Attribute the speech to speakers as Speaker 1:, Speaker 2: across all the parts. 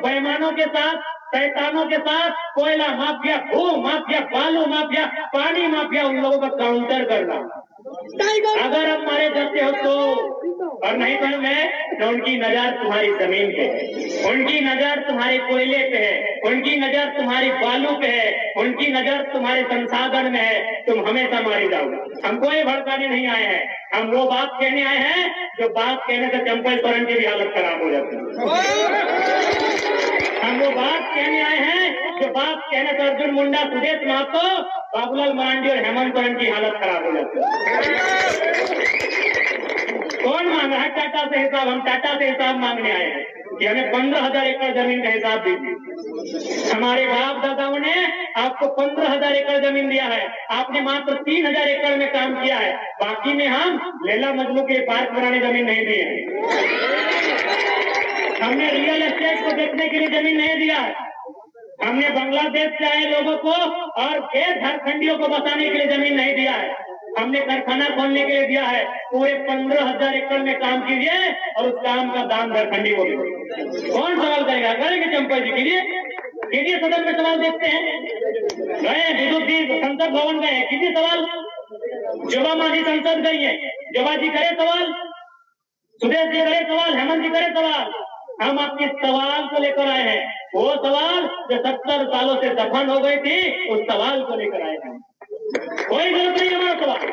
Speaker 1: बेईमानों के साथ, शैतानों के साथ, कोयला माफिया, भू माफिया, बालू माफिया, पानी माफिया, उन लोगों का काउंटर करना। अगर अब हमारे जैसे हो तो, और नहीं तो मैं तो उनकी नजर तुम्हारी जमीन पे है, उनकी नजर तुम्हारे कोयले पे है, उनकी नजर तुम्हारी बालू पे है, उनकी नजर तुम्हारे संसाधन में है, तुम हमेशा मारी जाओगे। हम कोई भड़काने नहीं आए हैं, हम वो बात कहने आए हैं जो बात कहने से चंपल सोरेन की भी हालत खराब हो जाती है। हम वो बात कहने आए हैं जो बात कहने से अर्जुन मुंडा, सुदेश महतो, बाबूलाल मरांडी और हेमंत सोरेन की हालत खराब हो जाती है। कौन मांग रहा है टाटा से हिसाब? हम टाटा से हिसाब मांगने आए हैं कि हमें 15,000 एकड़ जमीन का हिसाब दीजिए। हमारे बाप दादाओं ने आपको 15,000 एकड़ जमीन दिया है, आपने मात्र 3,000 एकड़ में काम किया है, बाकी में हम लैला मजनू के पार्क बनाने जमीन नहीं दी है। हमने रियल एस्टेट को बेचने के लिए जमीन नहीं दिया है, हमने बांग्लादेश से आए लोगों को और गैर झारखंडियों को बसाने के लिए जमीन नहीं दिया है, हमने कारखाना खोलने के लिए दिया है। पूरे 15,000 एकड़ में काम कीजिए और उस काम का दाम झारखंडी को दे। कौन सवाल करेगा? करेंगे चंपा जी, कीजिए सदन में सवाल देखते हैं। गए विद्युत जी संसद भवन गए, कीजिए सवाल। जोबा मांझी संसद गई है, जोबा जी करे सवाल, सुदेश जी करे सवाल, हेमंत जी करे सवाल। हम आपके सवाल को लेकर आए हैं, वो सवाल जो 70 सालों से दफन हो गई थी, उस सवाल को लेकर आए हैं। कोई गलत नहीं हमारा सवाल,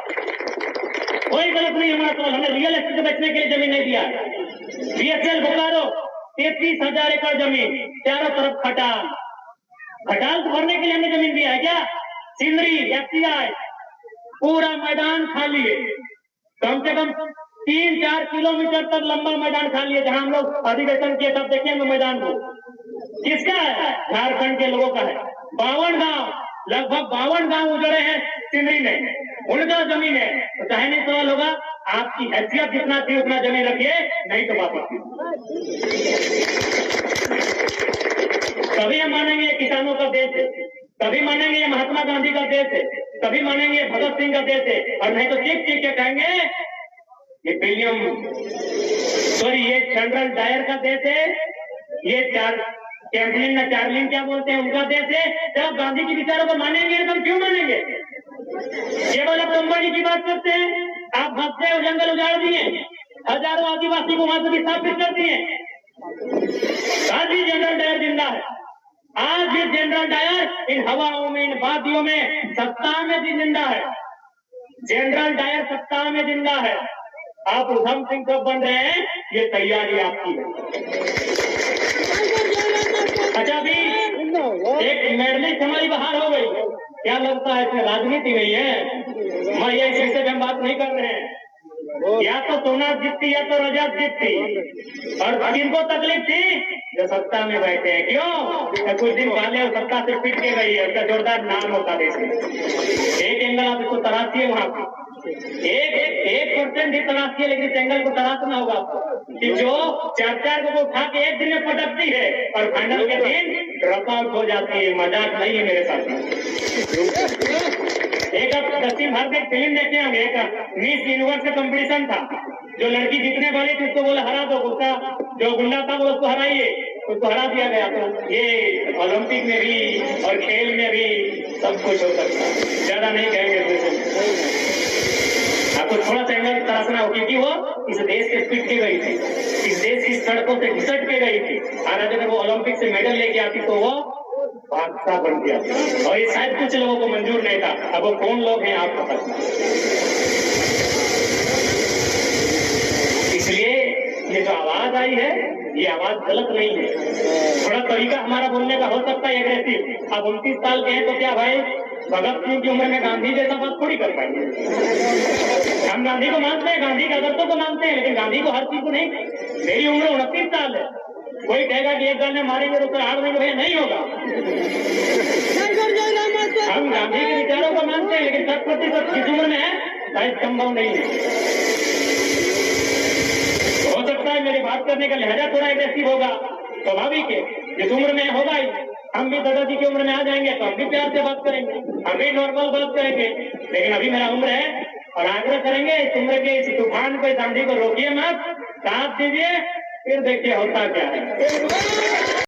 Speaker 1: कोई गलत नहीं हमारा सवाल। हमने रियल एस्टेट बेचने के लिए जमीन नहीं दिया। बीएसएल बोकारो 33,000 एकड़ जमीन, चारों तरफ खटाल, खटाल भरने के लिए हमने जमीन दिया है क्या? सिंदरी, एफसीआई, पूरा मैदान खाली है, कम से कम 3-4 किलोमीटर तक लंबा मैदान खाली है। जहां हम लोग अधिवेशन किए तब देखेंगे मैदान को, किसका है? झारखंड के लोगों का है। 52 गांव, लगभग 52 गांव उजड़े हैं सिंदरी में, उनका जमीन है। तो चाहे नहीं सवाल होगा, आपकी हैसियत जितना थी उतना जमीन रखिए, नहीं तो वापस। कभी हम मानेंगे किसानों का देश है, कभी मानेंगे ये महात्मा गांधी का देश है, कभी मानेंगे भगत सिंह का देश है, और नहीं तो चीख चीख के कहेंगे ये ये जनरल डायर का देश है, ये कैम्पलिन ना चार्लिन क्या बोलते हैं उनका देश है। जब गांधी के विचारों को मानेंगे तो हम क्यों मानेंगे? केवल अब अंबानी की बात करते हैं, आप हफ्ते और जंगल उजाड़ दिए, हजारों आदिवासी को वहां से विस्थापित कर दिए। आज भी जनरल डायर जिंदा है, आज भी जनरल डायर इन हवाओं में, इन वादियों में, सत्ता में भी जिंदा है। जनरल डायर सत्ता में जिंदा है। आप उधम सिंह कब बन रहे हैं, ये तैयारी आपकी है। अच्छा, अभी एक मेडलिस्ट हमारी बाहर हो गई, क्या लगता है इसमें राजनीति नहीं है? मैं ये इससे हम बात नहीं कर रहे हैं, या तो सोना जीतती या तो रजत जीतती, और किनको तकलीफ थी? जो सत्ता में बैठे हैं। क्यों? कुछ दिन पहले वो सत्ता से पिट के गई है, उसका जोरदार नाम होता देश में। एक एंगल आप इसको तराशिए, वहां पे 1% ही तराशिए, लेकिन इस एंगल को तराशना होगा आपको कि जो 4 को उठा के एक दिन में पटकती है और फाइनल के दिन ड्रॉप आउट हो जाती है। मजाक नहीं है मेरे साथ। एक दक्षिण भारत में फिल्म देखे होंगे, एक मिस यूनिवर्स का कंपटीशन था, जो लड़की जीतने वाली थी उसको बोले हरा दो, उसका जो गुंडा था वो उसको हराइए, उसको हरा दिया गया। तो ये ओलंपिक में भी और खेल में भी सब कुछ हो सकता है, ज्यादा नहीं कहेंगे। आपको थोड़ा सा एंगल तराशना हो, क्योंकि वो इस देश से पिट के गई थी, इस देश की सड़कों से घिसट के गई थी, और अगर वो ओलंपिक से मेडल लेके आती तो वो बादशाह बन गया। और ये शायद कुछ लोगों को मंजूर नहीं था। अब वो कौन लोग हैं आपको पता? इसलिए ये जो आवाज आई है, ये आवाज गलत नहीं है। थोड़ा तरीका हमारा बोलने का हो सकता है एग्रेसिव। अब 29 साल के हैं तो क्या भाई भगत सिंह की उम्र में गांधी जैसा बात थोड़ी कर पाएंगे। हम गांधी को मानते हैं, गांधी के आदर्शों को मानते हैं, लेकिन गांधी को हर चीज को नहीं। मेरी उम्र 29 साल है, कोई कहेगा कि एक गन में मारेंगे तो हार देंगे, भैया नहीं होगा। हम गांधी के विचारों को मानते हैं, लेकिन 100% किस उम्र में है शायद संभव नहीं है। हो सकता है मेरी बात करने का लहजा थोड़ा एग्रेसिव होगा, स्वाभाविक है, जिस उम्र में होगा ही। हम भी दादाजी की उम्र में आ जाएंगे तो हम भी प्यार से बात करेंगे, हम भी नॉर्मल बात करेंगे, लेकिन अभी मेरा उम्र है और आग्रह करेंगे इस उम्र के इस तूफान को, गांधी को रोकिए मत, साथ दीजिए, फिर देखिए होता क्या है।